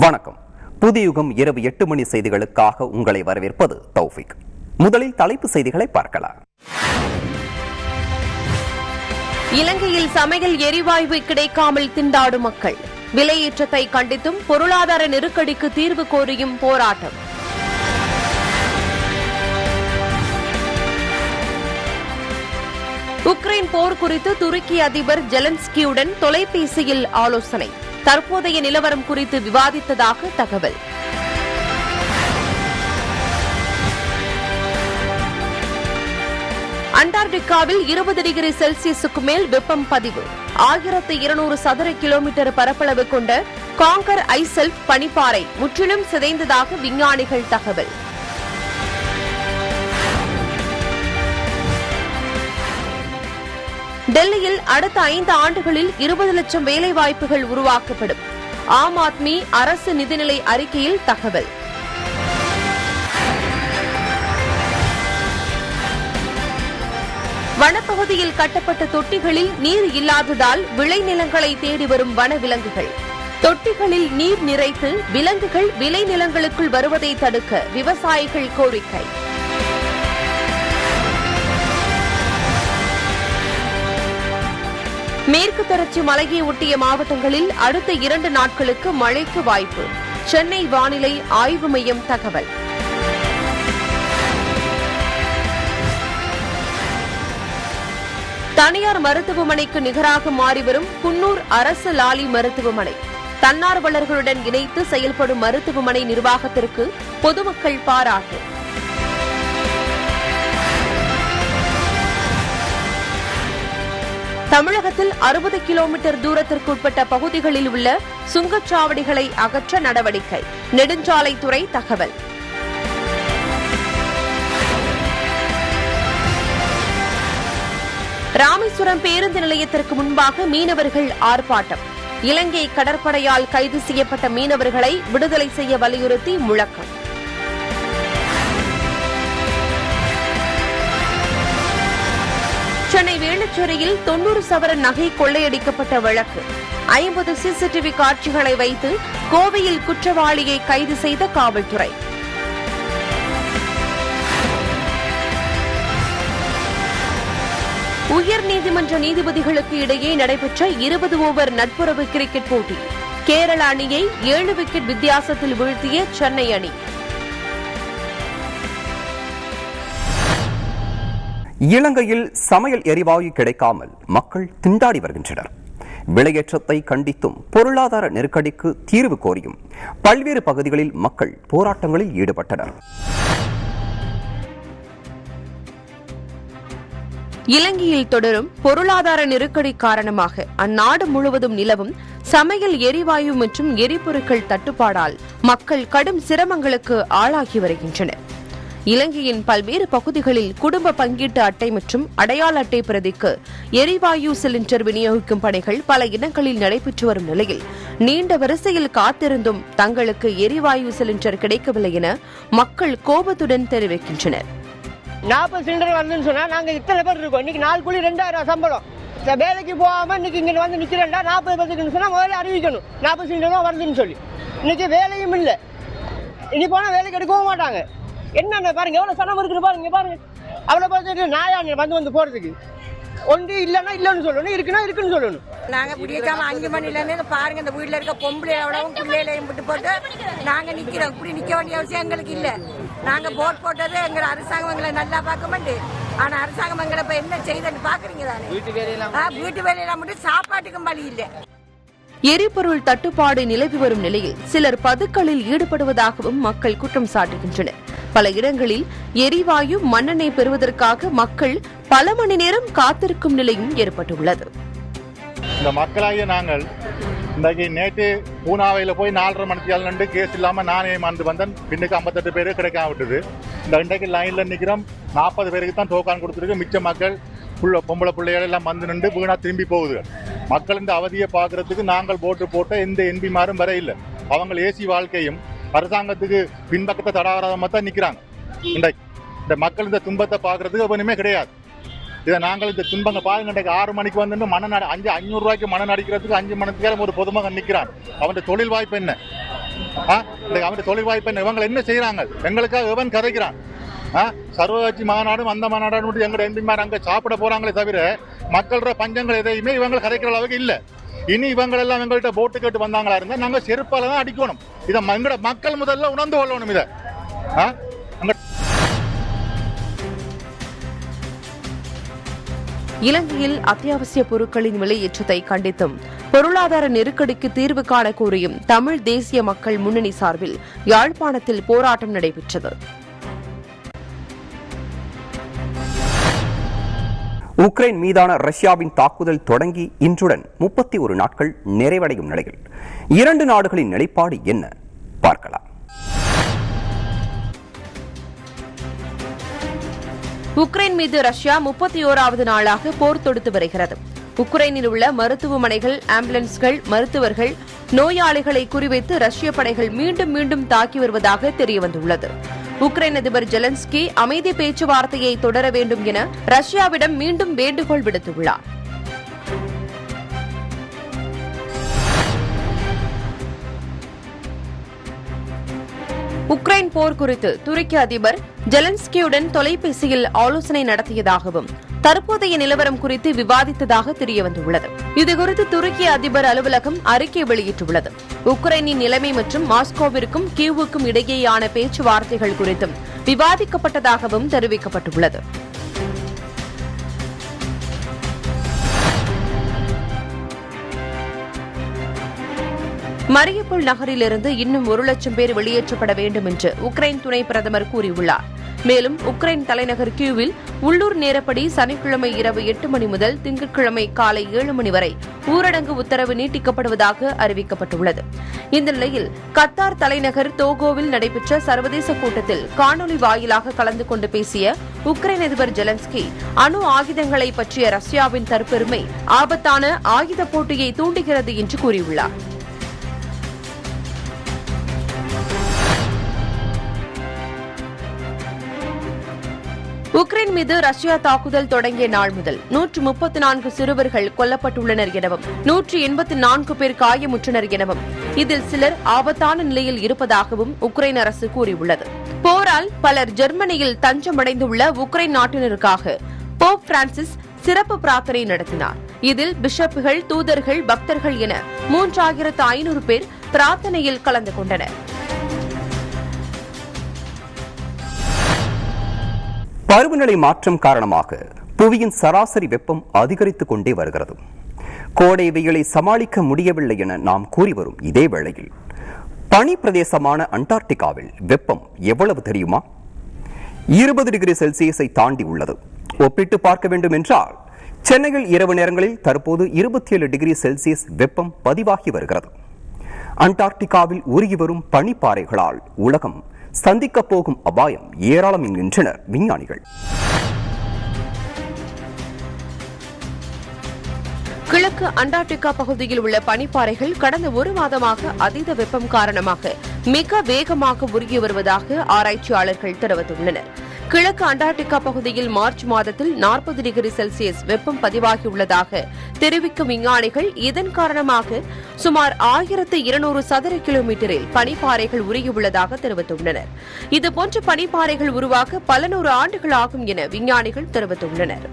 வணக்கம். புதியுகம் இரவு 8 மணி செய்திகளுக்காக உங்களை வரவேற்பது தௌஃபிக். முதலில் தலைப்பு செய்திகளை பார்க்கலாம். இலங்கையில் சமையல் எரிவாயு கிடைக்காமல் திண்டாடும் மக்கள். விலையேற்றத்தை கண்டித்தும் பொருளாதார நெருக்கடிக்கு தீர்வு கோரியும் போராட்டம். உக்ரைன் போர் குறித்து துருக்கி அதிபர் ஜெலன்ஸ்கியுடன் தொலைபேசியில் ஆலோசனை. தற்போதைய நிலவரம் குறித்து விவாதித்ததாக தகவல். அண்டார்டிகாவில் 20 டிகிரி செல்சியஸுக்கு மேல் வெப்பம் பதிவு. 1200 சதுர கிலோமீட்டர் பரப்பளவு கொண்ட காங்கர் ஐசெல்ஃப் பனிப்பாறை முற்றிலும் சிதைந்ததாக விஞ்ஞானிகள் தகவல். டெல்லியில் அடுத்த 5 ஆண்டுகளில் 20 லட்சம் வேலைவாய்ப்புகள் உருவாக்கப்படும். ஆம் ஆத்மி அரசு நிதிநிலை அறிக்கையில் தகவல். வனப்பகுதியில் கட்டப்பட்ட தொட்டிகளில் நீர் இல்லாததால் விளைநிலங்களை தேடி வரும் வனவிலங்குகள். தொட்டிகளில் நீர் நிறைத்து விலங்குகள் விளைநிலங்களுக்குள் வருவதை தடுக்க விவசாயிகள் கோரிக்கை. மேற்கு தொடர்ச்சி மலையை ஒட்டிய மாவட்டங்களில் அடுத்த 2 நாட்களுக்கு மழைக்கு வாய்ப்பு. சென்னை வானிலை ஆய்வு மையம் தகவல். தனியார் மருத்துவமனைக்கு நிகராக மாறிவரும் குன்னூர் அரசு லாலி மருத்துவமனை. தன்னார்வலர்களுடன் இணைத்து செயல்படும் மருத்துவமனை நிர்வாகத்திற்கு பொதுமக்கள் பாராட்டு. தமிழகத்தில் 60 கிலோமீட்டர் தூரத்திற்குட்பட்ட பகுதிகளில் உள்ள சுங்கச்சாவடிகளை அகற்ற நடவடிக்கை. நெடுஞ்சாலைத்துறை தகவல். ராமேஸ்வரம் பேருந்து நிலையத்திற்கு முன்பாக மீனவர்கள் ஆர்ப்பாட்டம். இலங்கை கடற்படையால் கைது செய்யப்பட்ட மீனவர்களை விடுதலை செய்ய வலியுறுத்தி முழக்கம். சென்னை வேளச்சேரியில் 90 சவரன் நகை கொள்ளையடிக்கப்பட்ட வழக்கு. 50 சிசிடிவி காட்சிகளை வைத்து கோவையில் குற்றவாளியை கைது செய்த காவல்துறை. உயர்நீதிமன்ற நீதிபதிகளுக்கு இடையே நடைபெற்ற 20 ஓவர் நட்புறவு கிரிக்கெட் போட்டி. கேரள அணியை 7 விக்கெட் வித்தியாசத்தில் வீழ்த்திய சென்னை அணி. இலங்கையில் சமையல் எரிவாயு கிடைக்காமல் மக்கள் திண்டாடி வருகின்றனர். விலையேற்றத்தை கண்டித்தும் பொருளாதார நெருக்கடிக்கு தீர்வு கோரியும் பல்வேறு பகுதிகளில் மக்கள் போராட்டங்களில் ஈடுபட்டனர். இலங்கையில் தொடரும் பொருளாதார நெருக்கடி காரணமாக அந்நாடு முழுவதும் நிலவும் சமையல் எரிவாயு மற்றும் எரிபொருட்கள் தட்டுப்பாடால் மக்கள் கடும் சிரமங்களுக்கு ஆளாகி வருகின்றனர். இலங்கையின் பல்வேறு பகுதிகளில் குடும்ப பங்கீட்டு அட்டை மற்றும் அடையாள அட்டை பிரதிக்கு எரிவாயு சிலிண்டர் விநியோகிக்கும் பணிகள் பல இடங்களில் நடைபெற்று வரும் நிலையில் நீண்ட வரிசையில் காத்திருந்தும் தங்களுக்கு எரிவாயு சிலிண்டர் கிடைக்கவில்லை என மக்கள் கோபத்துடன் தெரிவிக்கின்றனர். 40 சிலிண்டர் வருதுன்னு சொன்னா நாங்க இத்தனை பேர் இருக்கோம். இன்னைக்கு 4 கூலி 2000 சம்பளம். வேலைக்கு போகாம இன்னைக்கு இங்க வந்து நிக்கிறேன்டா 40 பேருக்கு சொன்னா முதல்ல அறிவிக்கணும் 40 சிலிண்டர் தான் வருதுன்னு சொல்லி. இன்னைக்கு வேலையும் இல்லை. இனி போனா வேலைக்கு எடுக்கவும் மாட்டாங்க. என்னென்ன பாருங்க, எவ்வளவு சனம் இருக்குது பாருங்க. பாருங்க அவ்வளவு பார்த்துட்டு நாயா வந்து போறதுக்கு ஒன்று இல்லைன்னா இல்லைன்னு சொல்லணும், இருக்குன்னா இருக்குன்னு சொல்லணும். நாங்க பிடிக்காம 5 மணில இருந்து பாருங்க இந்த வீட்டுல இருக்க பொம்பளை எவ்வளவும் பிள்ளைகளையும் விட்டு போட்டு நாங்க நிக்கிறோம். இப்படி நிக்க வேண்டிய அவசியம் எங்களுக்கு இல்ல. நாங்க போட் போட்டது எங்க அரசாங்கம் எங்களை நல்லா பார்க்க மாட்டேன். ஆனா அரசாங்கம் எங்களை இப்ப என்ன செய்யுதுன்னு பாக்குறீங்க தானே. வீட்டு வேலையெல்லாம் மட்டும் சாப்பாட்டுக்கும் வழி இல்லை. எரிபொருள் தட்டுப்பாடு நிலவி வரும் நிலையில் சிலர் பதுக்கலில் ஈடுபடுவதாகவும் மக்கள் குற்றம் சாட்டுகின்றனர். பல இடங்களில் எரிவாயு மண்ணெண்ணெய் பெறுவதற்காக மக்கள் பல மணி நேரம் காத்திருக்கும் நிலையும் ஏற்பட்டுள்ளது. இந்த மக்களாகிய நாங்கள் இன்றைக்கு நேற்று பூனாவையில் போய் 4:30 மணிக்கு நின்று கேஸ் இல்லாமல் நானே மறந்து வந்தேன். பின்னுக்கு 58 பேரு கிடைக்காம விட்டுது. இந்த இன்றைக்கு லைனில் நிற்கிறோம். 40 பேருக்கு தான் டோக்கான் கொடுத்துருக்கு. மிச்ச மக்கள் பொம்பளை பிள்ளைகள் எல்லாம் வந்து நின்று வீணா திரும்பி போகுது. மக்கள் இந்த அவதியை பார்க்கறதுக்கு நாங்கள் போட்ட எந்த எம்பிமாரும் வர இல்லை. அவங்க ஏசி வாழ்க்கையும் அரசாங்கத்துக்கு பின்பக்கத்தை தடாராதமாக தான் நிற்கிறாங்க. இந்த மக்கள் இந்த துன்பத்தை பார்க்கறதுக்கு ஒன்றுமே கிடையாது. இதை நாங்கள் இந்த துன்பங்கள் பாருங்க. 6 மணிக்கு வந்து மணல் 500 ரூபாய்க்கு மணல் அடிக்கிறதுக்கு 5 மணி நேரம் ஒரு பொதுமகன் நிற்கிறான். அவன் தொழில் வாய்ப்பு என்ன? அவன் தொழில் வாய்ப்பு இவங்க என்ன செய்யறாங்க? எங்களுக்காக எவன் கதைக்கிறான்? சர்வகட்சி மாநாடும் அந்த மாநாடும் எங்க எம்பிமார் அங்க சாப்பிட போறாங்களே தவிர மக்களோட பஞ்சங்கள் எதையுமே இவங்க கதைக்கிற அளவுக்கு இல்ல. இனி இவங்க எல்லாம் எங்கள்கிட்ட போட்டு கேட்டு வந்தாங்களா இருந்தா நாங்க செருப்பால தான் அடிக்கணும். இதை எங்கட மக்கள் முதல்ல உணர்ந்து கொள்ளணும். இதை இலங்கையில் அத்தியாவசிய பொருட்களின் விலையேற்றத்தை கண்டித்தும் பொருளாதார நெருக்கடிக்கு தீர்வு காண கோரியும் தமிழ் தேசிய மக்கள் முன்னணி சார்பில் யாழ்ப்பாணத்தில் போராட்டம் நடைபெற்றது. உக்ரைன் மீதான ரஷ்யாவின் தாக்குதல் தொடங்கி இன்றுடன் 31 நாட்கள் நிறைவடையும் நிலையில் 2 நாடுகளின் நிலைப்பாடு என்ன பார்க்கலாம். உக்ரைன் மீது ரஷ்யா 31வது நாளாக போர் தொடுத்து வருகிறது. உக்ரைனில் உள்ள மருத்துவமனைகள், ஆம்புலன்ஸ்கள், மருத்துவர்கள், நோயாளிகளை குறிவைத்து ரஷ்ய படைகள் மீண்டும் மீண்டும் தாக்கி வருவதாக தெரியவந்துள்ளது. உக்ரைன் அதிபர் ஜெலன்ஸ்கி அமைதி பேச்சுவார்த்தையை தொடர வேண்டும் என ரஷ்யாவிடம் மீண்டும் வேண்டுகோள் விடுத்துள்ளார். உக்ரைன் போர் குறித்து துருக்கி அதிபர் ஜெலன்ஸ்கியுடன் தொலைபேசியில் ஆலோசனை நடத்தியதாகவும் தற்போதைய நிலவரம் குறித்து விவாதித்ததாக தெரியவந்துள்ளது. இதுகுறித்து துருக்கி அதிபர் அலுவலகம் அறிக்கை வெளியிட்டுள்ளது. உக்ரைனின் நிலைமை மற்றும் மாஸ்கோவிற்கும் கீவுக்கும் இடையேயான பேச்சுவார்த்தைகள் குறித்தும் விவாதிக்கப்பட்டதாகவும் தெரிவிக்கப்பட்டுள்ளது. மரியுபோல் நகரிலிருந்து இன்னும் 1 லட்சம் பேர் வெளியேற்றப்பட வேண்டும் என்று உக்ரைன் துணை பிரதமர் கூறியுள்ளார். மேலும் உக்ரைன் தலைநகர் கியூவில் உள்ளூர் நேரப்படி சனிக்கிழமை இரவு 8 மணி முதல் திங்கட்கிழமை காலை 7 மணி வரை ஊரடங்கு உத்தரவு நீட்டிக்கப்படுவதாக அறிவிக்கப்பட்டுள்ளது. இந்த நிலையில் கத்தார் தலைநகர் தோகோவில் நடைபெற்ற சர்வதேச கூட்டத்தில் காணொலி வாயிலாக கலந்து கொண்டு பேசிய உக்ரைன் அதிபர் ஜெலன்ஸ்கி அணு ஆயுதங்களை பற்றிய ரஷ்யாவின் தற்பெருமை ஆபத்தான ஆயுத போட்டியை தூண்டுகிறது என்று கூறியுள்ளார். உக்ரைன் மீது ரஷ்யா தாக்குதல் தொடங்கிய நாள் முதல் 134 சிறுவர்கள் கொல்லப்பட்டுள்ளனர் எனவும் 184 பேர் காயமுற்றனர் எனவும் இதில் சிலர் ஆபத்தான நிலையில் இருப்பதாகவும் உக்ரைன் அரசு கூறியுள்ளது. போரால் பலர் ஜெர்மனியில் தஞ்சமடைந்துள்ள உக்ரைன் நாட்டினருக்காக போப் பிரான்சிஸ் சிறப்பு பிரார்த்தனை நடத்தினார். இதில் பிஷப்புகள், தூதர்கள், பக்தர்கள் என 3500 பேர் பிரார்த்தனையில் கலந்து கொண்டனர். பருவநிலை மாற்றம் காரணமாக புவியின் சராசரி வெப்பம் அதிகரித்துக் கொண்டே வருகிறது. கோடை வெயிலை சமாளிக்க முடியவில்லை என நாம் கூறி வரும் இதே வேளையில் பனி பிரதேசமான அண்டார்டிகாவில் வெப்பம் எவ்வளவு தெரியுமா? 20 டிகிரி செல்சியஸை தாண்டி உள்ளது. ஒப்பிட்டு பார்க்க வேண்டும் என்றால் சென்னையில் இரவு நேரங்களில் தற்போது 27 டிகிரி செல்சியஸ் வெப்பம் பதிவாகி வருகிறது. அண்டார்டிகாவில் உருகி வரும் பனிப்பாறைகளால் உலகம் சந்திக்க போகும் அபாயம் ஏராளம் என்கின்றனர் விஞ்ஞானிகள். கிழக்கு அண்டார்டிகா பகுதியில் உள்ள பனிப்பாறைகள் கடந்த 1 மாதமாக அதீத வெப்பம் காரணமாக மிக வேகமாக உருகி வருவதாக ஆராய்ச்சியாளர்கள் தெரிவித்துள்ளனர். கிழக்கு அண்டார்டிகா பகுதியில் மார்ச் மாதத்தில் 40 டிகிரி செல்சியஸ் வெப்பம் பதிவாகியுள்ளதாக தெரிவிக்கும் விஞ்ஞானிகள் இதன் காரணமாக சுமார் 1200 சதுர கிலோமீட்டரில் பனிப்பாறைகள் உருகியுள்ளதாக தெரிவித்துள்ளனர். இதுபோன்ற பனிப்பாறைகள் உருவாக பல 100 ஆண்டுகள் ஆகும் என விஞ்ஞானிகள் தெரிவித்துள்ளனர்.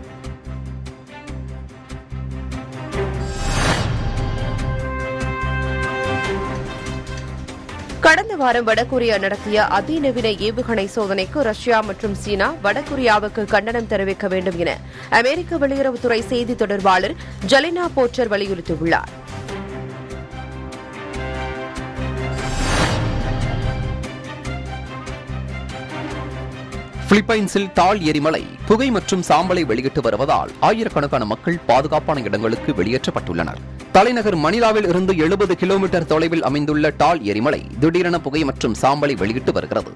கடந்த வாரம் வடகொரியா நடத்திய அதிநவீன ஏவுகணை சோதனைக்கு ரஷ்யா மற்றும் சீனா வடகொரியாவுக்கு கண்டனம் தெரிவிக்க வேண்டும் என அமெரிக்க வெளியுறவுத்துறை செய்தி தொடர்பாளர் ஜெலினா போர்ட்டர் வலியுறுத்தியுள்ளார். பிலிப்பைன்ஸில் தாழ் எரிமலை புகை மற்றும் சாம்பலை வெளியிட்டு வருவதால் ஆயிரக்கணக்கான மக்கள் பாதுகாப்பான இடங்களுக்கு வெளியேற்றப்பட்டுள்ளனர். தலைநகர் மணிலாவில் இருந்து 70 கிலோமீட்டர் தொலைவில் அமைந்துள்ள டால் எரிமலை திடீரென புகை மற்றும் சாம்பலை வெளியிட்டு வருகிறது.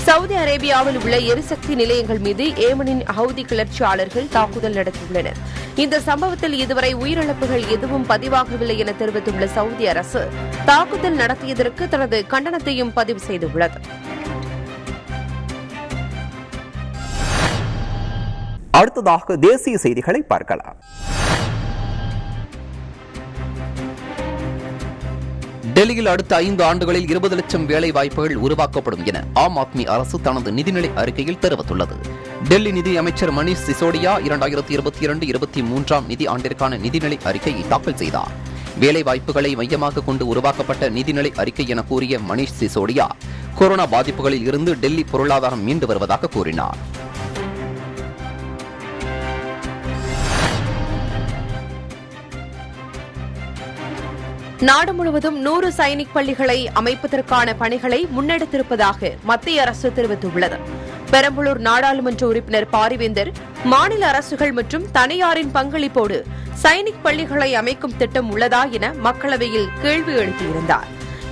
சவுதி அரேபியாவில் உள்ள எரிசக்தி நிலையங்கள் மீது ஏமனின் ஹவுதி கிளர்ச்சியாளர்கள் தாக்குதல் நடத்தியுள்ளனர். இந்த சம்பவத்தில் இதுவரை உயிரிழப்புகள் எதுவும் பதிவாகவில்லை என தெரிவித்துள்ள சவுதி அரசு தாக்குதல் நடத்தியதற்கு தனது கண்டனத்தையும் பதிவு செய்துள்ளது. அடுத்ததாக தேசிய செய்திகளை பார்க்கலாம். டெல்லியில் அடுத்த 5 ஆண்டுகளில் 20 லட்சம் வேலை வாய்ப்புகள் உருவாக்கப்படும் என ஆம் ஆத்மி அரசு தனது நிதிநிலை அறிக்கையில் தெரிவித்துள்ளது. டெல்லி நிதி அமைச்சர் மணீஷ் சிசோடியா 2022-23 நிதி ஆண்டிற்கான நிதிநிலை அறிக்கையை தாக்கல் செய்தார். வேலை வாய்ப்புகளை மையமாக கொண்டு உருவாக்கப்பட்ட நிதிநிலை அறிக்கை என கூறிய மணீஷ் சிசோடியா கொரோனா பாதிப்புகளில் இருந்து டெல்லி பொருளாதாரம் மீண்டு வருவதாக கூறினார். நாடு முழுவதும் 100 சைனிக் பள்ளிகளை அமைப்பதற்கான பணிகளை முன்னெடுத்திருப்பதாக மத்திய அரசு தெரிவித்துள்ளது. பெரம்பலூர் நாடாளுமன்ற உறுப்பினர் பாரிவேந்தர் மாநில அரசுகள் மற்றும் தனியாரின் பங்களிப்போடு சைனிக் பள்ளிகளை அமைக்கும் திட்டம் உள்ளதா என மக்களவையில் கேள்வி எழுப்பியிருந்தார்.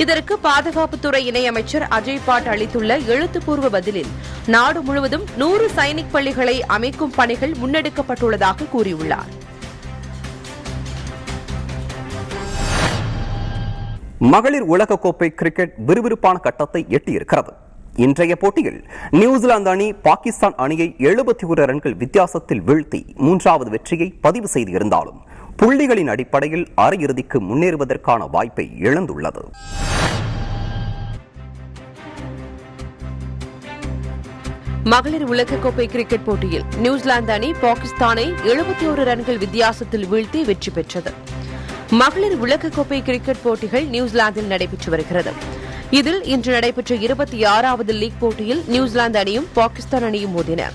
இதற்கு பாதுகாப்புத்துறை இணையமைச்சர் அஜய் பாட் அளித்துள்ள எழுத்துப்பூர்வ பதிலில் நாடு முழுவதும் 100 சைனிக் பள்ளிகளை அமைக்கும் பணிகள் முன்னெடுக்கப்பட்டுள்ளதாக கூறியுள்ளார். மகளிர் உலகக்கோப்பை கிரிக்கெட் விறுவிறுப்பான கட்டத்தை எட்டியிருக்கிறது. இன்றைய போட்டியில் நியூசிலாந்து அணி பாகிஸ்தான் அணியை 71 ரன்கள் வித்தியாசத்தில் வீழ்த்தி 3வது வெற்றியை பதிவு செய்திருந்தாலும் புள்ளிகளின் அடிப்படையில் அரையிறுதிக்கு முன்னேறுவதற்கான வாய்ப்பை இழந்துள்ளது. மகளிர் உலகக்கோப்பை கிரிக்கெட் போட்டியில் நியூசிலாந்து அணி பாகிஸ்தானை 71 ரன்கள் வித்தியாசத்தில் வீழ்த்தி வெற்றி பெற்றது. மகளிர் உலகக்கோப்பை கிரிக்கெட் போட்டிகள் நியூசிலாந்தில் நடைபெற்று வருகிறது. இதில் இன்று நடைபெற்ற 26வது லீக் போட்டியில் நியூசிலாந்து அணியும் பாகிஸ்தான் அணியும் மோதின.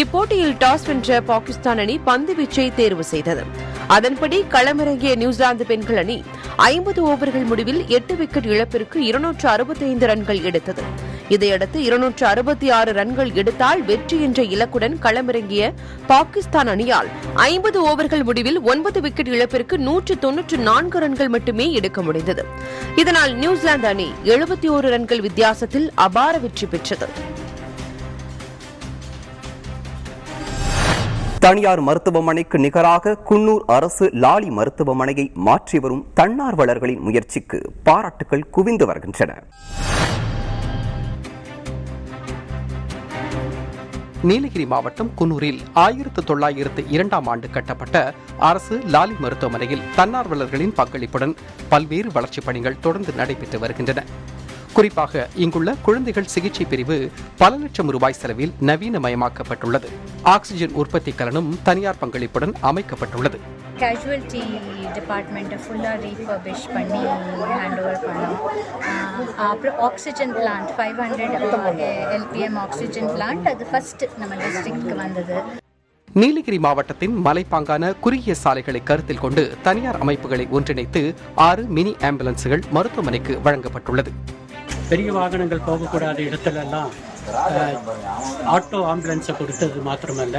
இப்போட்டியில் டாஸ் வென்ற பாகிஸ்தான் அணி பந்து வீச்சை தேர்வு செய்தது. அதன்படி களமிறங்கிய நியூசிலாந்து பெண்கள் அணி 50 ஓவர்கள் முடிவில் 8 விக்கெட் இழப்பிற்கு 265 ரன்கள் எடுத்தது. இதையடுத்து 266 ரன்கள் எடுத்தால் வெற்றி என்ற இலக்குடன் களமிறங்கிய பாகிஸ்தான் அணியால் 50 ஓவர்கள் முடிவில் 9 விக்கெட் இழப்பிற்கு 194 ரன்கள் மட்டுமே எடுக்க முடிந்தது. இதனால் நியூசிலாந்து அணி 71 ரன்கள் வித்தியாசத்தில் அபார வெற்றி பெற்றது. தனியார் மருத்துவமனைக்கு நிகராக குன்னூர் அரசு லாலி மருத்துவமனையை மாற்றி வரும் தன்னார்வலர்களின் முயற்சிக்கு பாராட்டுகள் குவிந்து வருகின்றன. நீலகிரி மாவட்டம் குன்னூரில் 1902ஆம் ஆண்டு கட்டப்பட்ட அரசு லாலி மருத்துவமனையில் தன்னார்வலர்களின் பங்களிப்புடன் பல்வேறு வளர்ச்சிப் பணிகள் தொடர்ந்து நடைபெற்று வருகின்றன. குறிப்பாக இங்குள்ள குழந்தைகள் சிகிச்சை பிரிவு பல லட்சம் ரூபாய் செலவில் நவீனமயமாக்கப்பட்டுள்ளது. ஆக்சிஜன் உற்பத்தி கலனும் தனியார் பங்களிப்புடன் அமைக்கப்பட்டுள்ளது. கேஷுவல்டி டிபார்ட்மெண்ட்டை ஃபுல்லாக ரீஃபர்பிஷ் பண்ணி ஹேண்ட் ஓவர் பண்ணோம். அப்புறம் oxygen plant 500 LPM oxygen plant அது ஃபர்ஸ்ட் நம்ம டிஸ்ட்ரிக்ட்க்கு வந்தது. நீலகிரி மாவட்டத்தின் மலைப்பாங்கான குறுகிய சாலைகளை கருத்தில் கொண்டு தனியார் அமைப்புகளை ஒன்றிணைத்து 6 மினி ஆம்புலன்ஸ்கள் மருத்துவமனைக்கு வழங்கப்பட்டுள்ளது. பெரிய வாகனங்கள் போகக்கூடாத இடத்துலலாம் ஆட்டோ ஆம்புலன்ஸை கொடுத்தது மாத்திரமல்ல,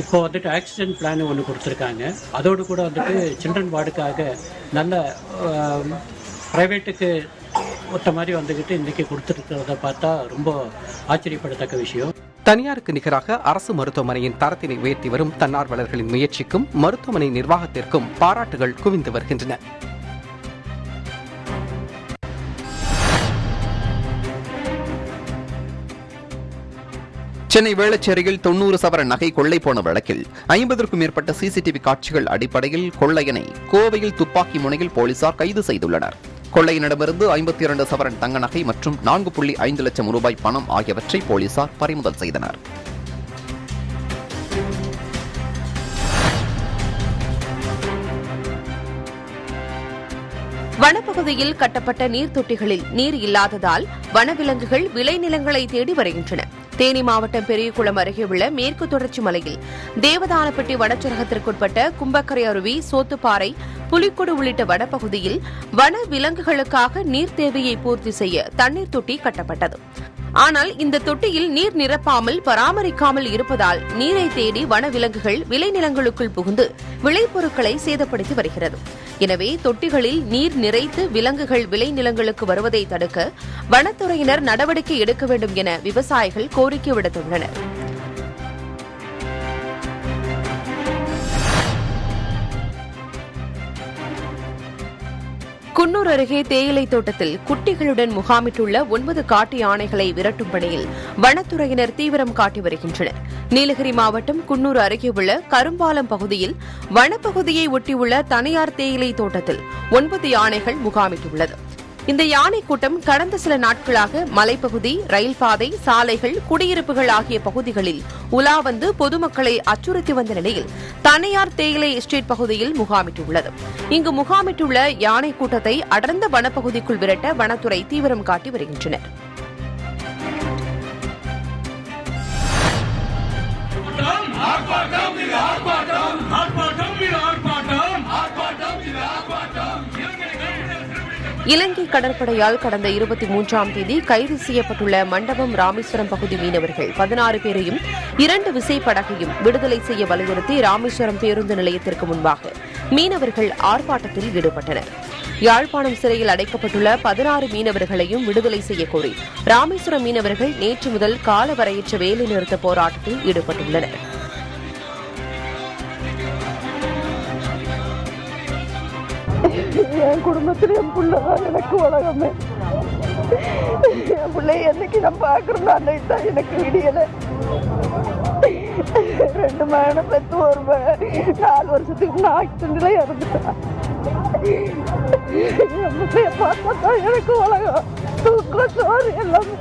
இப்போ வந்துட்டு ஆக்சிஜன் பிளான் ஒன்று கொடுத்துருக்காங்க. அதோடு கூட வந்துட்டு சில்ட்ரன் வார்டுக்காக நல்ல ப்ரைவேட்டுக்கு ஒத்த மாதிரி வந்துக்கிட்டு இன்றைக்கி கொடுத்துருக்கிறத பார்த்தா ரொம்ப ஆச்சரியப்படத்தக்க விஷயம். தனியாருக்கு நிகராக அரசு மருத்துவமனையின் தரத்தினை உயர்த்தி வரும் தன்னார்வலர்களின் முயற்சிக்கும் மருத்துவமனை நிர்வாகத்திற்கும் பாராட்டுகள் குவிந்து வருகின்றன. சென்னை வேளச்சேரியில் 90 சவர நகை கொள்ளை போன வழக்கில் 50க்கும் மேற்பட்ட சிசிடிவி காட்சிகள் அடிப்படையில் கொள்ளையனை கோவையில் துப்பாக்கி முனையில் போலீசார் கைது செய்துள்ளனர். கொள்ளையனிடமிருந்து 52 சவரன் தங்க நகை மற்றும் 4.5 லட்சம் ரூபாய் பணம் ஆகியவற்றை போலீசார் பறிமுதல் செய்தனர். வனப்பகுதியில் கட்டப்பட்ட நீர்த்தொட்டிகளில் நீர் இல்லாததால் வனவிலங்குகள் விளைநிலங்களை தேடி வருகின்றன. தேனி மாவட்டம் பெரியகுளம் அருகே உள்ள மேற்கு தொடர்ச்சி மலையில் தேவதானப்பட்டி வனச்சரகத்திற்குட்பட்ட கும்பக்கரை அருவி, சோத்துப்பாறை, புலிக்கொடு உள்ளிட்ட வனப்பகுதியில் வன விலங்குகளுக்காக நீர் தேவையை பூர்த்தி செய்ய தண்ணீர் தொட்டி கட்டப்பட்டது. ஆனால் இந்த தொட்டியில் நீர் நிரப்பாமல் பராமரிக்காமல் இருப்பதால் நீரை தேடி வனவிலங்குகள் விளைநிலங்களுக்குள் புகுந்து விளைபொருட்களை சேதப்படுத்தி வருகிறது. எனவே தொட்டிகளில் நீர் நிறைத்து விலங்குகள் விளைநிலங்களுக்கு வருவதை தடுக்க வனத்துறையினர் நடவடிக்கை எடுக்க வேண்டும் என விவசாயிகள் கோரிக்கை விடுத்துள்ளனர். குன்னூர் அருகே தேயிலை தோட்டத்தில் குட்டிகளுடன் முகாமிட்டுள்ள 9 காட்டு யானைகளை விரட்டும் பணியில் வனத்துறையினர் தீவிரம் காட்டி வருகின்றனர். நீலகிரி மாவட்டம் குன்னூர் அருகே உள்ள கரும்பாலம் பகுதியில் வனப்பகுதியை ஒட்டியுள்ள தனியார் தேயிலை தோட்டத்தில் 9 யானைகள் முகாமிட்டுள்ளது. இந்த யானை கூட்டம் கடந்த சில நாட்களாக மலைப்பகுதி, ரயில் பாதை, சாலைகள், குடியிருப்புகள் ஆகிய பகுதிகளில் உலா வந்து பொதுமக்களை அச்சுறுத்தி வந்த நிலையில் தனியார் தேயிலை எஸ்டேட் பகுதியில் முகாமிட்டுள்ளது. இங்கு முகாமிட்டுள்ள யானை கூட்டத்தை அடர்ந்த வனப்பகுதிக்குள் விரட்ட வனத்துறை தீவிரம் காட்டி வருகின்றனர். இலங்கை கடற்படையால் கடந்த 23ஆம் தேதி கைது செய்யப்பட்டுள்ள மண்டபம் ராமேஸ்வரம் பகுதி மீனவர்கள் 16 பேரையும் 2 விசைப்படகையும் விடுதலை செய்ய வலியுறுத்தி ராமேஸ்வரம் பேருந்து நிலையத்திற்கு முன்பாக மீனவர்கள் ஆர்ப்பாட்டத்தில் ஈடுபட்டனர். யாழ்ப்பாணம் சிறையில் அடைக்கப்பட்டுள்ள 16 மீனவர்களையும் விடுதலை செய்யக்கோரி ராமேஸ்வரம் மீனவர்கள் நேற்று முதல் காலவரையற்ற வேலைநிறுத்த போராட்டத்தில் ஈடுபட்டுள்ளனர். என் குடும்பத்தில் என் பிள்ளைதான் எனக்கு உலகமே. என் பிள்ளை என்னைக்கு நான் பார்க்கறேன் அன்னைக்கு தான் எனக்கு விடியலை. 2 மகனை பெற்று ஒரு 4 வருஷத்துக்கு நான் ஆக்சிடென்ட்ல இறந்துட்டேன். என் பிள்ளைய பார்த்தா தான் எனக்கு உலகம். தூக்கம் சோறு எல்லாமே.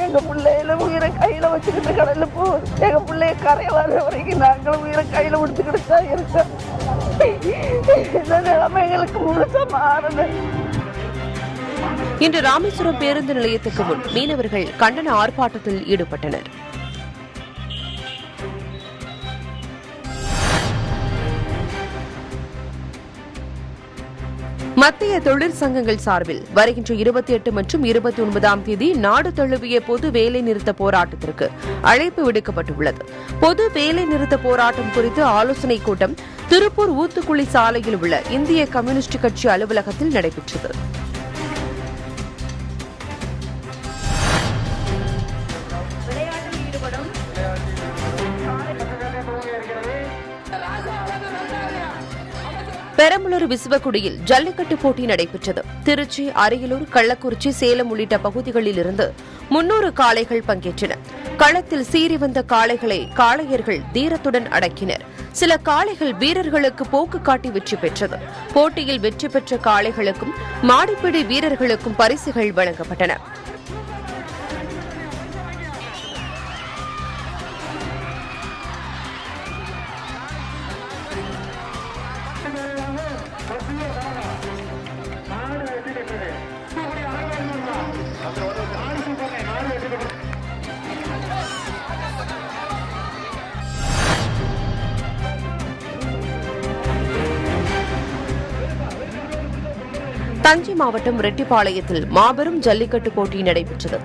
எங்க பிள்ளையில உயிரை கையில வச்சுக்கிட்டு கடல்ல போகுது. எங்க பிள்ளைய கரை வர வரைக்கும் நாங்களும் உயிரை கையில விடுத்துக்கிட்டு தான் இருக்கோம். இந்த நிலைமை எங்களுக்கு முழுசா மாறணும். இன்று ராமேஸ்வரம் பேருந்து நிலையத்துக்கு முன் மீனவர்கள் கண்டன ஆர்ப்பாட்டத்தில் ஈடுபட்டனர். மத்திய தொழிற்சங்கங்கள் சார்பில் வருகின்ற 28 மற்றும் 29ஆம் தேதி நாடு தழுவிய பொது வேலை நிறுத்த போராட்டத்திற்கு அழைப்பு விடுக்கப்பட்டுள்ளது. பொது வேலை நிறுத்த போராட்டம் குறித்து ஆலோசனைக் கூட்டம் திருப்பூர் ஊத்துக்குளி சாலையில் உள்ள இந்திய கம்யூனிஸ்ட் கட்சி அலுவலகத்தில் நடைபெற்றது. பெரம்பலூர் விசுவக்குடியில் ஜல்லிக்கட்டு போட்டி நடைபெற்றது. திருச்சி, அரியலூர், கள்ளக்குறிச்சி, சேலம் உள்ளிட்ட பகுதிகளில் இருந்து 300 காளைகள் பங்கேற்றன. களத்தில் சீறி வந்த காளைகளை காளையர்கள் தீரத்துடன் அடக்கினர். சில காளைகள் வீரர்களுக்கு போக்கு காட்டி வெற்றி பெற்றது. போட்டியில் வெற்றி பெற்ற காளைகளுக்கும் மாடிப்பிடி வீரர்களுக்கும் பரிசுகள் வழங்கப்பட்டன. தஞ்சை மாவட்டம் ரெட்டிப்பாளையத்தில் மாபெரும் ஜல்லிக்கட்டு போட்டி நடைபெற்றது.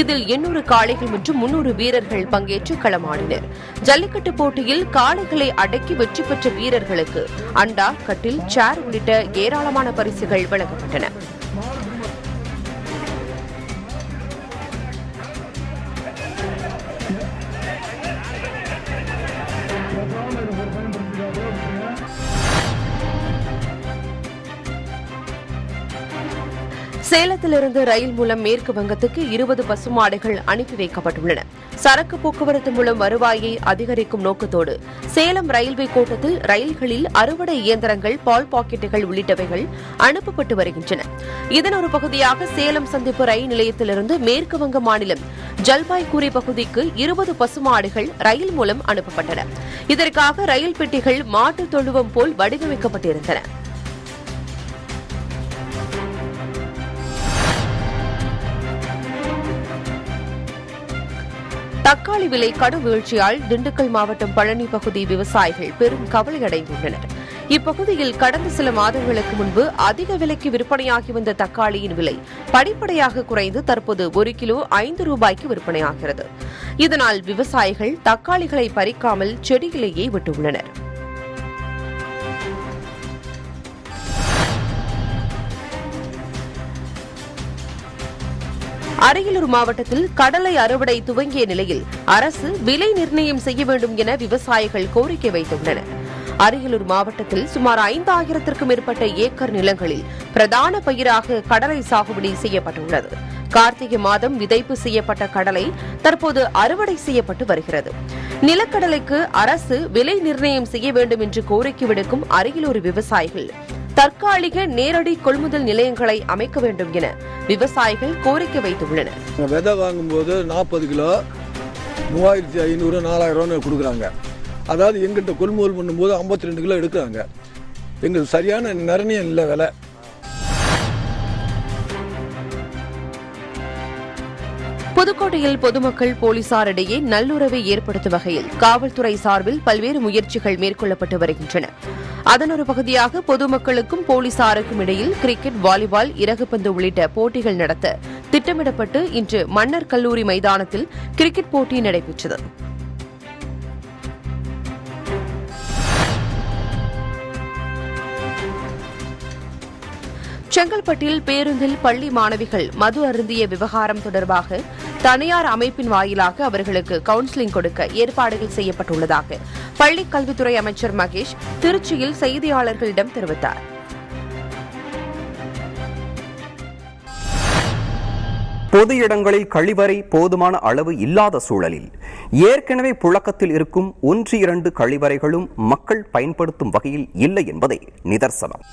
இதில் 800 காளைகள் மற்றும் 300 வீரர்கள் பங்கேற்று களமாடினர். ஜல்லிக்கட்டு போட்டியில் காளைகளை அடக்கி வெற்றி பெற்ற வீரர்களுக்கு அண்டா, கட்டில், சேர் உள்ளிட்ட ஏராளமான பரிசுகள் வழங்கப்பட்டன. சேலத்திலிருந்து ரயில் மூலம் மேற்கு வங்கத்துக்கு 20 பசுமாடுகள் அனுப்பி வைக்கப்பட்டுள்ளன. சரக்கு போக்குவரத்து மூலம் வருவாயை அதிகரிக்கும் நோக்கத்தோடு சேலம் ரயில்வே கோட்டத்தில் ரயில்களில் அறுவடை இயந்திரங்கள், பால் பாக்கெட்டுகள் உள்ளிட்டவைகள் அனுப்பப்பட்டு வருகின்றன. இதன் ஒரு பகுதியாக சேலம் சந்திப்பு ரயில் நிலையத்திலிருந்து மேற்கு வங்க மாநிலம் ஜல்பாய்குரி பகுதிக்கு 20 பசுமாடுகள் ரயில் மூலம் அனுப்பப்பட்டன. இதற்காக ரயில் பெட்டிகள் மாட்டு தொழுவம் போல் வடிவமைக்கப்பட்டிருந்தன. தக்காளி விலை கடும் வீழ்ச்சியால் திண்டுக்கல் மாவட்டம் பழனி பகுதி விவசாயிகள் பெரும் கவலையடைந்துள்ளனர். இப்பகுதியில் கடந்த சில மாதங்களுக்கு முன்பு அதிக விலைக்கு விற்பனையாகி வந்த தக்காளியின் விலை படிப்படியாக குறைந்து தற்போது 1 கிலோ 5 ரூபாய்க்கு விற்பனையாகிறது. இதனால் விவசாயிகள் தக்காளிகளை பறிக்காமல் செடியிலேயே விட்டுள்ளனர். அரியலூர் மாவட்டத்தில் கடலை அறுவடை துவங்கிய நிலையில் அரசு விலை நிர்ணயம் செய்ய வேண்டும் என விவசாயிகள் கோரிக்கை வைத்துள்ளனர். அரியலூர் மாவட்டத்தில் சுமார் 5000த்திற்கும் மேற்பட்ட ஏக்கர் நிலங்களில் பிரதான பயிராக கடலை சாகுபடி செய்யப்பட்டுள்ளது. கார்த்திகை மாதம் விதைப்பு செய்யப்பட்ட கடலை தற்போது அறுவடை செய்யப்பட்டு வருகிறது. நிலக்கடலைக்கு அரசு விலை நிர்ணயம் செய்ய வேண்டும் என்று கோரிக்கை விடுக்கும் அரியலூர் விவசாயிகள் தற்காலிக நேரடி கொள்முதல் நிலையங்களை அமைக்க வேண்டும் என விவசாயிகள் கோரிக்கை வைத்துள்ளனர். விதை வாங்கும்போது 40 கிலோ 3500 4000 கொடுக்குறாங்க. அதாவது எங்கிட்ட கொள்முதல் பண்ணும்போது 52 கிலோ எடுக்கிறாங்க. எங்களுக்கு சரியான நிர்ணயம் இல்லை விலை. புதுக்கோட்டையில் பொதுமக்கள் போலீசாரிடையே நல்லுறவை ஏற்படுத்தும் வகையில் காவல்துறை சார்பில் பல்வேறு முயற்சிகள் மேற்கொள்ளப்பட்டு வருகின்றன. அதன் ஒரு பகுதியாக பொதுமக்களுக்கும் போலீசாருக்கும் இடையில் கிரிக்கெட், வாலிபால், இறகுப்பந்து உள்ளிட்ட போட்டிகள் நடத்த திட்டமிடப்பட்டு இன்று மன்னர் கல்லூரி மைதானத்தில் கிரிக்கெட் போட்டி நடைபெற்றது. செங்கல்பட்டில் பேருந்தில் பள்ளி மாணவிகள் மது அருந்திய விவகாரம் தொடர்பாக தனியார் அமைப்பின் வாயிலாக அவர்களுக்கு கவுன்சிலிங் கொடுக்க ஏற்பாடுகள் செய்யப்பட்டுள்ளதாக பள்ளிக் கல்வித்துறை அமைச்சர் மகேஷ் திருச்சியில் செய்தியாளர்களிடம் தெரிவித்தார். பொது இடங்களில் கழிவறை போதுமான அளவு இல்லாத சூழலில் ஏற்கனவே புழக்கத்தில் இருக்கும் 1-2 கழிவறைகளும் மக்கள் பயன்படுத்தும் வகையில் இல்லை என்பதே நிதர்சனம்.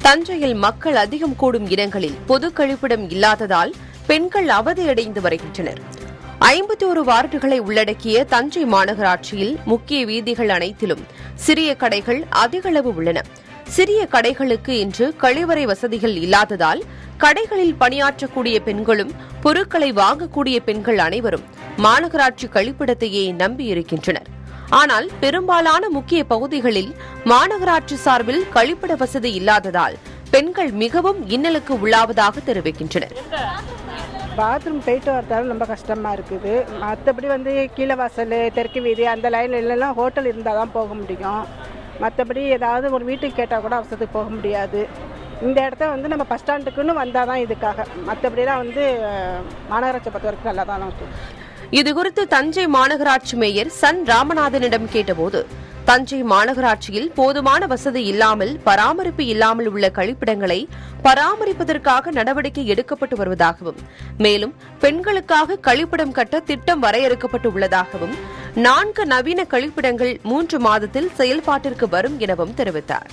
தஞ்சையில் மக்கள் அதிகம் கூடும் இடங்களில் பொது கழிப்பிடம் இல்லாததால் பெண்கள் அவதியடைந்து வருகின்றனர். 51 வார்டுகளை உள்ளடக்கிய தஞ்சை மாநகராட்சியில் முக்கிய வீதிகள் அனைத்திலும் சிறிய கடைகள் அதிகளவு உள்ளன. சிறிய கடைகளுக்கு இன்று கழிவறை வசதிகள் இல்லாததால் கடைகளில் பணியாற்றக்கூடிய பெண்களும் பொருட்களை வாங்கக்கூடிய பெண்கள் அனைவரும் மாநகராட்சி கழிப்பிடத்தையே நம்பியிருக்கின்றனர். ஆனால் பெரும்பாலான முக்கிய பகுதிகளில் மாநகராட்சி சார்பில் கழிப்பிட வசதி இல்லாததால் பெண்கள் மிகவும் இன்னலுக்கு உள்ளாவதாக தெரிவிக்கின்றனர். பாத்ரூம் போயிட்டு வரதாலும் ரொம்ப கஷ்டமா இருக்குது. மற்றபடி கீழே வாசல், தெற்கு வீதி அந்த லைன்ல ஹோட்டல் இருந்தால் தான் போக முடியும். மற்றபடி ஏதாவது ஒரு வீட்டுக்கு கேட்டால் கூட அவசரத்துக்கு போக முடியாது. இந்த இடத்த நம்ம பஸ் ஸ்டாண்டுக்குன்னு வந்தால் தான் இதுக்காக. மற்றபடிலாம் மாநகராட்சியை பொறுத்த வரைக்கும் நல்லா தான் இருக்கும். இதுகுறித்து தஞ்சை மாநகராட்சி மேயர் சன் ராமநாதனிடம் கேட்டபோது தஞ்சை மாநகராட்சியில் போதுமான வசதி இல்லாமல் பராமரிப்பு இல்லாமல் உள்ள கழிப்பிடங்களை பராமரிப்பதற்காக நடவடிக்கை எடுக்கப்பட்டு வருவதாகவும், மேலும் பெண்களுக்காக கழிப்பிடம் கட்ட திட்டம் வரையறுக்கப்பட்டு உள்ளதாகவும் 4 நவீன கழிப்பிடங்கள் 3 மாதத்தில் செயல்பாட்டிற்கு வரும் எனவும் தெரிவித்தார்.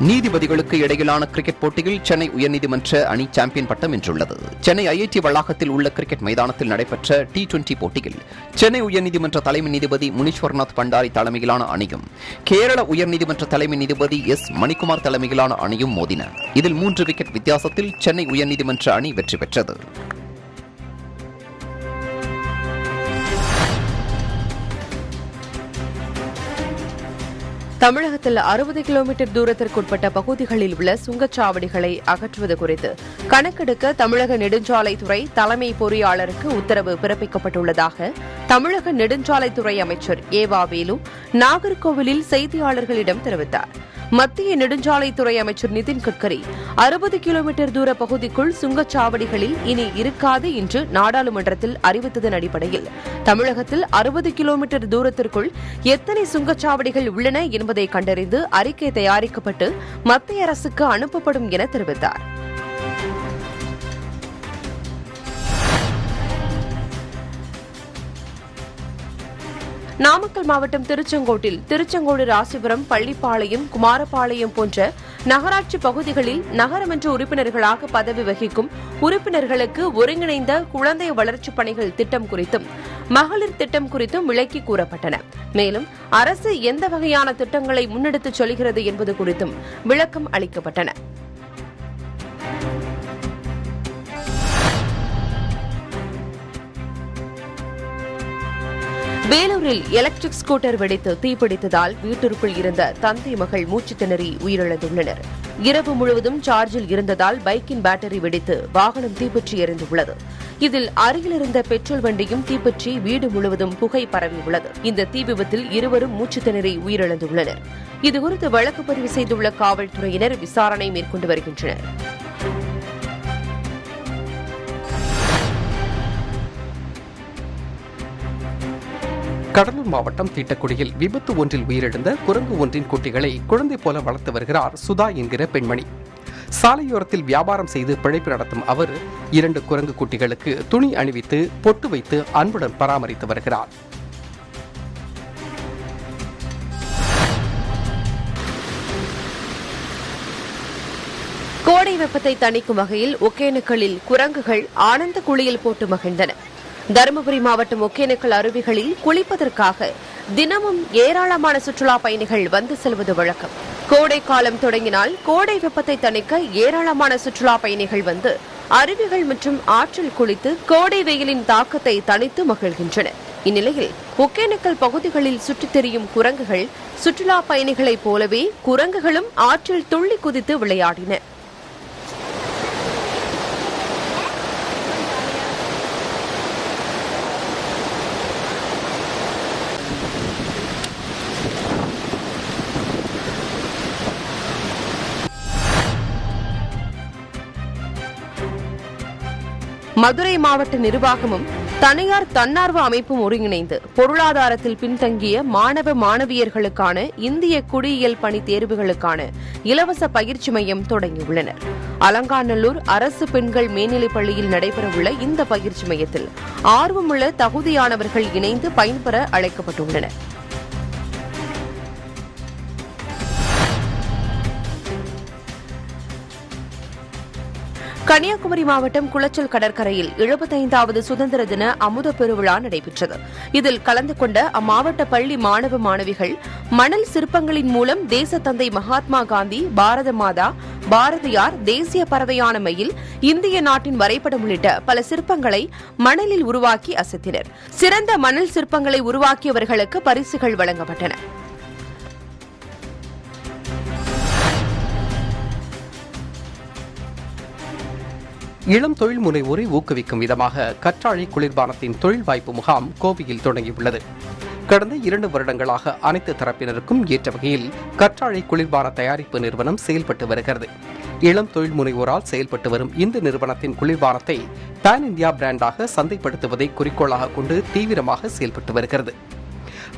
நீதிபதிகளுக்கு இடையிலான கிரிக்கெட் போட்டியில் சென்னை உயர்நீதிமன்ற அணி சாம்பியன் பட்டம் வென்றுள்ளது. சென்னை ஐஐடி வளாகத்தில் உள்ள கிரிக்கெட் மைதானத்தில் நடைபெற்ற T20 போட்டியில் சென்னை உயர்நீதிமன்ற தலைமை நீதிபதி முனீஸ்வர்நாத் பண்டாரி தலைமையிலான அணியும் கேரள உயர்நீதிமன்ற தலைமை நீதிபதி எஸ் மணிக்குமார் தலைமையிலான அணியும் மோதின. இதில் 3 விக்கெட் வித்தியாசத்தில் சென்னை உயர்நீதிமன்ற அணி வெற்றி பெற்றது. தமிழகத்தில் 60 கிலோமீட்டர் தூரத்திற்குட்பட்ட பகுதிகளில் உள்ள சுங்கச்சாவடிகளை அகற்றுவது குறித்து கணக்கெடுக்க தமிழக நெடுஞ்சாலைத்துறை தலைமை பொறியாளருக்கு உத்தரவு பிறப்பிக்கப்பட்டுள்ளதாக தமிழக நெடுஞ்சாலைத்துறை அமைச்சர் ஏவா வேலு நாகர்கோவிலில் செய்தியாளர்களிடம் தெரிவித்தார். மத்திய நெடுஞ்சாலைத்துறை அமைச்சர் நிதின் கட்கரி 60 கிலோமீட்டர் தூர பகுதிக்குள் சுங்கச்சாவடிகளில் இனி இருக்காது என்று நாடாளுமன்றத்தில் அறிவித்ததன் அடிப்படையில் தமிழகத்தில் 60 கிலோமீட்டர் தூரத்திற்குள் எத்தனை சுங்கச்சாவடிகள் உள்ளன என்பதை கண்டறிந்து அறிக்கை தயாரிக்கப்பட்டு மத்திய அரசுக்கு அனுப்பப்படும் என தெரிவித்தார். நாமக்கல் மாவட்டம் திருச்செங்கோட்டில் திருச்செங்கோடு, ராசிபுரம், பள்ளிப்பாளையம், குமாரபாளையம் போன்ற நகராட்சி பகுதிகளில் நகரமன்ற உறுப்பினர்களாக பதவி வகிக்கும் உறுப்பினர்களுக்கு ஒருங்கிணைந்த குழந்தை வளர்ச்சிப் பணிகள் திட்டம் குறித்தும் மகளிர் திட்டம் குறித்தும் விளக்கி கூறப்பட்டன. மேலும் அரசு எந்த வகையான திட்டங்களை முன்னெடுத்துச் செல்கிறது என்பது குறித்தும் விளக்கம் அளிக்கப்பட்டன. வேலூரில் எலக்ட்ரிக் ஸ்கூட்டர் வெடித்து தீப்பிடித்ததால் வீட்டிற்குள் இருந்த தந்தை மகள் மூச்சு திணறி உயிரிழந்துள்ளனர். இரவு முழுவதும் சார்ஜில் இருந்ததால் பைக்கின் பேட்டரி வெடித்து வாகனம் தீப்பற்றி எரிந்துள்ளது. இதில் அருகிலிருந்த பெட்ரோல் வண்டியும் தீப்பற்றி வீடு முழுவதும் புகை பரவியுள்ளது. இந்த தீ விபத்தில் இருவரும் மூச்சு திணறி உயிரிழந்துள்ளனர். இதுகுறித்து வழக்கு பதிவு செய்துள்ள காவல்துறையினர் விசாரணை மேற்கொண்டு வருகின்றனர். கடலூர் மாவட்டம் தீட்டக்குடியில் விபத்து ஒன்றில் உயிரிழந்த குரங்கு ஒன்றின் குட்டிகளை குழந்தை போல வளர்த்து வருகிறார் சுதா என்கிற பெண்மணி. சாலையோரத்தில் வியாபாரம் செய்து பிழைப்பு நடத்தும் அவர் 2 குரங்கு குட்டிகளுக்கு துணி அணிவித்து பொட்டு வைத்து அன்புடன் பராமரித்து வருகிறார். கோடை வெப்பத்தை தணிக்கும் வகையில் ஒகேனக்கலில் குரங்குகள் ஆனந்த குளியல் போட்டு மகிழ்ந்தன. தருமபுரி மாவட்டம் ஒகேனக்கல் அருவிகளில் குளிப்பதற்காக தினமும் ஏராளமான சுற்றுலா பயணிகள் வந்து செல்வது வழக்கம். கோடை காலம் தொடங்கினால் கோடை வெப்பத்தை தணிக்க ஏராளமான சுற்றுலா பயணிகள் வந்து அருவிகள் மற்றும் ஆற்றில் குளித்து கோடை வெயிலின் தாக்கத்தை தணித்து மகிழ்கின்றனர். இந்நிலையில் ஒகேனக்கல் பகுதிகளில் சுற்றித் திரியும் குரங்குகள் சுற்றுலா பயணிகளைப் போலவே குரங்குகளும் ஆற்றில் துள்ளி குதித்து விளையாடின. மதுரை மாவட்ட நிர்வாகமும் தனியார் தன்னார்வ அமைப்பும் ஒருங்கிணைந்து பொருளாதாரத்தில் பின்தங்கிய மாணவ மாணவியர்களுக்கான இந்திய குடியியல் பணி தேர்வுகளுக்கான இலவச பயிற்சி மையம் தொடங்கியுள்ளனர். அலங்காநல்லூர் அரசு பெண்கள் மேல்நிலைப் பள்ளியில் நடைபெறவுள்ள இந்த பயிற்சி மையத்தில் ஆர்வமுள்ள தகுதியானவர்கள் இணைந்து பயன்பெற அழைக்கப்பட்டுள்ளனர். கன்னியாகுமரி மாவட்டம் குளச்சல் கடற்கரையில் 75வது சுதந்திர தின அமுத பெருவிழா நடைபெற்றது. இதில் கலந்து கொண்ட அம்மாவட்ட பள்ளி மாணவ மாணவிகள் மணல் சிற்பங்களின் மூலம் தேசத்தந்தை மகாத்மா காந்தி, பாரத மாதா, பாரதியார், தேசிய பறவையான மயில், இந்திய நாட்டின் வரைபடம் உள்ளிட்ட பல சிற்பங்களை மணலில் உருவாக்கி அசத்தினர். சிறந்த மணல் சிற்பங்களை உருவாக்கியவர்களுக்கு பரிசுகள் வழங்கப்பட்டன. இளம் தொழில் முனைவோரை ஊக்குவிக்கும் விதமாக கற்றாழை குளிர்பானத்தின் தொழில் வாய்ப்பு முகாம் கோவையில் தொடங்கியுள்ளது. கடந்த 2 வருடங்களாக அனைத்து தரப்பினருக்கும் ஏற்ற வகையில் கற்றாழை குளிர்பான தயாரிப்பு நிறுவனம் செயல்பட்டு வருகிறது. இளம் தொழில் முனைவோரால் செயல்பட்டு வரும் இந்த நிறுவனத்தின் குளிர்பானத்தை பேன் இந்தியா பிராண்டாக சந்தைப்படுத்துவதை குறிக்கோளாக கொண்டு தீவிரமாக செயல்பட்டு வருகிறது.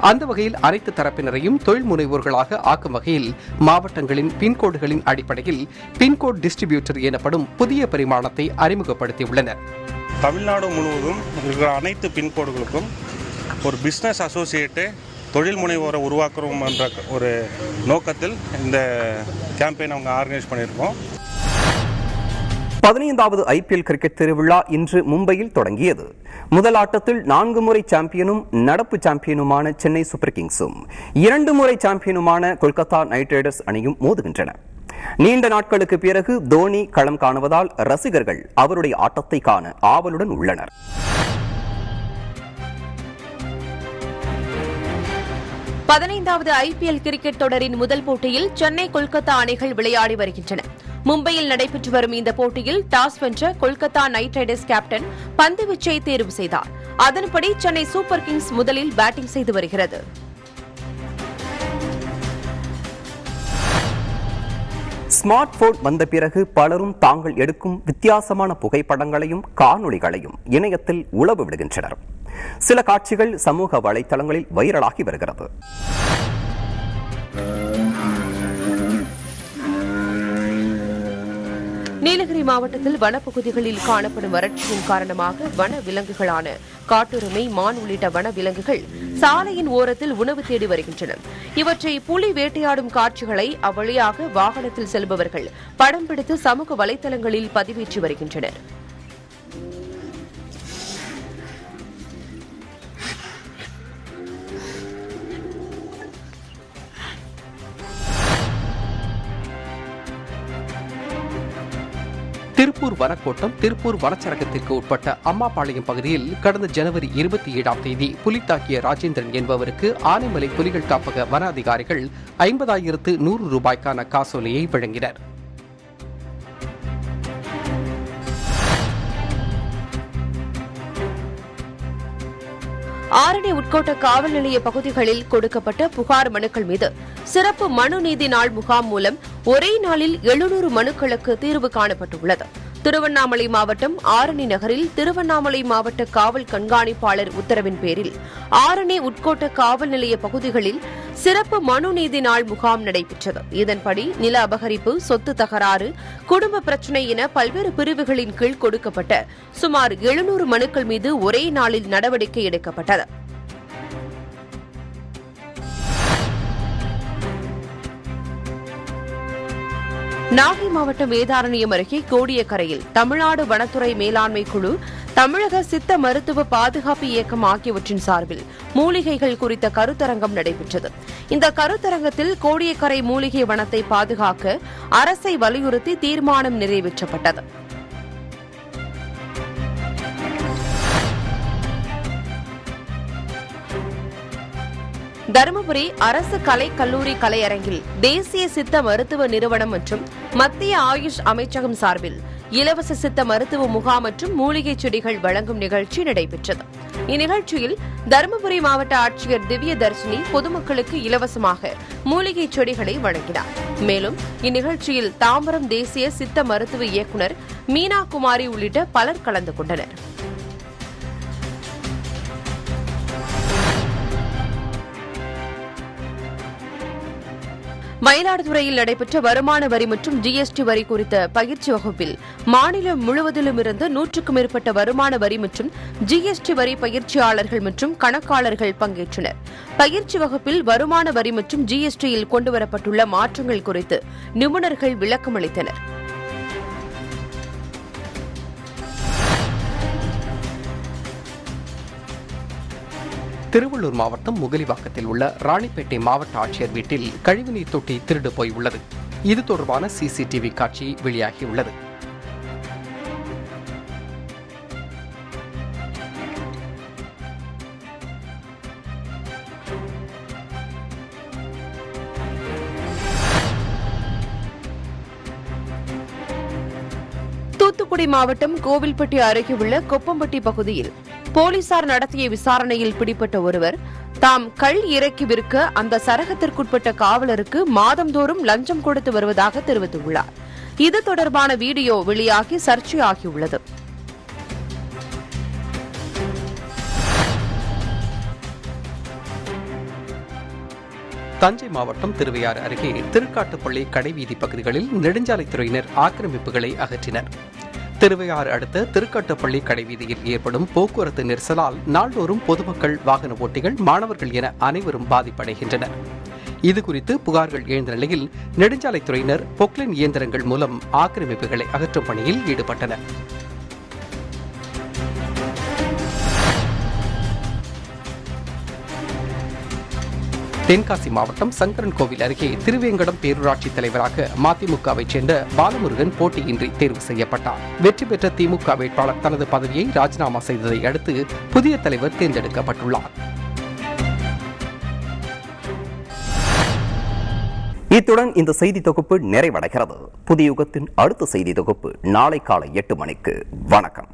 அந்த வகையில் அனைத்து தரப்பினரையும் தொழில் முனைவோர்களாக ஆக்கும் வகையில் மாவட்டங்களின் பின்கோடுகளின் அடிப்படையில் பின்கோட் டிஸ்ட்ரிபியூட்டர் எனப்படும் புதிய பரிமாணத்தை அறிமுகப்படுத்தியுள்ளனர். தமிழ்நாடு முழுவதும் இருக்கிற அனைத்து பின்கோடுகளுக்கும் ஒரு பிஸ்னஸ் அசோசியேட்டு தொழில் முனைவோரை உருவாக்குறோம் என்ற ஒரு நோக்கத்தில் இந்த கேம்பெயின் அவங்க ஆர்கனைஸ் பண்ணியிருக்கோம். 15வது ஐபிஎல் கிரிக்கெட் திருவிழா இன்று மும்பையில் தொடங்கியது. முதல் ஆட்டத்தில் 4 முறை சாம்பியனும் நடப்பு சாம்பியனுமான சென்னை சூப்பர் கிங்ஸும் 2 முறை சாம்பியனுமான கொல்கத்தா நைட் ரைடர்ஸ் அணியும் மோதுகின்றன. நீண்ட நாட்களுக்கு பிறகு தோனி களம் காணுவதால் ரசிகர்கள் அவருடைய ஆட்டத்தை காண ஆவலுடன் உள்ளனர். பதினைந்தாவது ஐபிஎல் கிரிக்கெட் தொடரின் முதல் போட்டியில் சென்னை கொல்கத்தா அணிகள் விளையாடி வருகின்றன. மும்பையில் நடைபெற்று வரும் இந்த போட்டியில் டாஸ் வென்ற கொல்கத்தா நைட் ரைடர்ஸ் கேப்டன் பந்துவீச்சை தேர்வு செய்தார். அதன்படி சென்னை சூப்பர் கிங்ஸ் முதலில் பேட்டிங் செய்து வருகிறது. ஸ்மார்ட் போன் வந்த பிறகு பலரும் தாங்கள் எடுக்கும் வித்தியாசமான புகைப்படங்களையும் காணொளிகளையும் இணையத்தில் உலவ விடுகின்றனர். சில காட்சிகள் சமூக வலைதளங்களில் வைரலாகி வருகிறது. நீலகிரி மாவட்டத்தில் வனப்பகுதிகளில் காணப்படும் வறட்சியின் காரணமாக வன விலங்குகளான காட்டெருமை, மான் உள்ளிட்ட வன விலங்குகள் சாலையின் ஓரத்தில் உணவு தேடி வருகின்றன. இவற்றை புலி வேட்டையாடும் காட்சிகளை அவ்வழியாக வாகனத்தில் செல்பவர்கள் படம் பிடித்து சமூக வலைதளங்களில் பதிவேற்றி வருகின்றனர். திருப்பூர் திருப்பூர் வனக்கோட்டம் திருப்பூர் வனச்சரகத்திற்கு உட்பட்ட அம்மாபாளையம் பகுதியில் கடந்த ஜனவரி 27ஆம் தேதி புலி தாக்கிய ராஜேந்திரன் என்பவருக்கு ஆனைமலை புலிகள் காப்பக வன அதிகாரிகள் 50,100 ரூபாய்க்கான காசோலையை வழங்கினர். ஆரணி உட்கோட்ட காவல் நிலைய பகுதிகளில் கொடுக்கப்பட்ட புகார் மனுக்கள் மீது சிறப்பு மனு நீதி நாள் முகாம் மூலம் ஒரே நாளில் 700 மனுக்களுக்கு தீர்வு காணப்பட்டுள்ளது. திருவண்ணாமலை மாவட்டம் ஆரணி நகரில் திருவண்ணாமலை மாவட்ட காவல் கண்காணிப்பாளர் உத்தரவின் பேரில் ஆரணி உட்கோட்ட காவல் நிலைய பகுதிகளில் சிறப்பு மனு நீதி நாள் முகாம் நடைபெற்றது. இதன்படி நில அபகரிப்பு, சொத்து தகராறு, குடும்ப பிரச்சினை என பல்வேறு பிரிவுகளின் கீழ் கொடுக்கப்பட்ட சுமார் 700 மனுக்கள் மீது ஒரே நாளில் நடவடிக்கை எடுக்கப்பட்டது. நாகை மாவட்டம் வேதாரண்யம் அருகே கோடியக்கரையில் தமிழ்நாடு வனத்துறை மேலாண்மை குழு, தமிழக சித்த மருத்துவ பாதுகாப்பு இயக்கம் ஆகியவற்றின் சார்பில் மூலிகைகள் குறித்த கருத்தரங்கம் நடைபெற்றது. இந்த கருத்தரங்கத்தில் கோடியக்கரை மூலிகை வனத்தை பாதுகாக்க அரசை வலியுறுத்தி தீர்மானம் நிறைவேற்றப்பட்டது. தருமபுரி அரசு கலை கல்லூரி கலையரங்கில் தேசிய சித்த மருத்துவ நிறுவனம் மற்றும் மத்திய ஆயுஷ் அமைச்சகம் சார்பில் இலவச சித்த மருத்துவ முகாம் மற்றும் மூலிகை செடிகள் வழங்கும் நிகழ்ச்சி நடைபெற்றது. இந்நிகழ்ச்சியில் தருமபுரி மாவட்ட ஆட்சியர் திவ்ய தர்ஷினி பொதுமக்களுக்கு இலவசமாக மூலிகை செடிகளை வழங்கினார். மேலும் இந்நிகழ்ச்சியில் தாம்பரம் தேசிய சித்த மருத்துவ இயக்குநர் மீனா குமாரி உள்ளிட்ட பலர் கலந்து கொண்டனர். மயிலாடுதுறையில் நடைபெற்ற வருமான வரி மற்றும் ஜிஎஸ்டி வரி குறித்த பயிற்சி வகுப்பில் மாநிலம் முழுவதிலும் இருந்து 100க்கும் மேற்பட்ட வருமான வரி மற்றும் ஜிஎஸ்டி வரி பயிற்சியாளர்கள் மற்றும் கணக்காளர்கள் பங்கேற்றனர். பயிற்சி வகுப்பில் வருமான வரி மற்றும் ஜிஎஸ்டியில் கொண்டுவரப்பட்டுள்ள மாற்றங்கள் குறித்து நிபுணர்கள் விளக்கமளித்தனர். திருவள்ளூர் மாவட்டம் முகலிவாக்கத்தில் உள்ள ராணிப்பேட்டை மாவட்ட ஆட்சியர் வீட்டில் கழிவுநீர் தொட்டி திருடு போய் உள்ளது. இது தொடர்பான சிசிடிவி காட்சி வெளியாகியுள்ளது. தூத்துக்குடி மாவட்டம் கோவில்பட்டி அருகே உள்ள கொப்பம்பட்டி பகுதியில் போலீசார் நடத்திய விசாரணையில் பிடிப்பட்ட ஒருவர் தாம் கள் இறக்கி விற்க அந்த சரகத்திற்குட்பட்ட காவலருக்கு மாதந்தோறும் லஞ்சம் கொடுத்து வருவதாக தெரிவித்துள்ளார். இது தொடர்பான வீடியோ வெளியாகி சர்ச்சையாகியுள்ளது. தஞ்சை மாவட்டம் திருவையாறு அருகே திருக்காட்டுப்பள்ளி கடைவீதி பகுதிகளில் நெடுஞ்சாலைத்துறையினர் ஆக்கிரமிப்புகளை அகற்றினர். திருவையாறு அடுத்த திருக்காட்டுப்பள்ளி கடைவீதியில் ஏற்படும் போக்குவரத்து நெரிசலால் நாள்தோறும் பொதுமக்கள், வாகன ஓட்டிகள், மாணவர்கள் என அனைவரும் பாதிப்படைகின்றனர். இதுகுறித்து புகார்கள் எழுந்த நிலையில் நெடுஞ்சாலைத்துறையினர் பொக்லைன் இயந்திரங்கள் மூலம் ஆக்கிரமிப்புகளை அகற்றும் பணியில் ஈடுபட்டனர். தென்காசி மாவட்டம் சங்கரன்கோவில் அருகே திருவேங்கடம் பேரூராட்சி தலைவராக மதிமுகவைச் சேர்ந்த பாலமுருகன் போட்டியின்றி தேர்வு செய்யப்பட்டார். வெற்றி பெற்ற திமுக வேட்பாளர் தனது பதவியை ராஜினாமா செய்ததை அடுத்து புதிய தலைவர் தேர்ந்தெடுக்கப்பட்டுள்ளார். இத்துடன் இந்த செய்தி தொகுப்பு நிறைவடைகிறது. புதிய யுகத்தின் அடுத்த செய்தி தொகுப்பு நாளை காலை 8 மணிக்கு. வணக்கம்.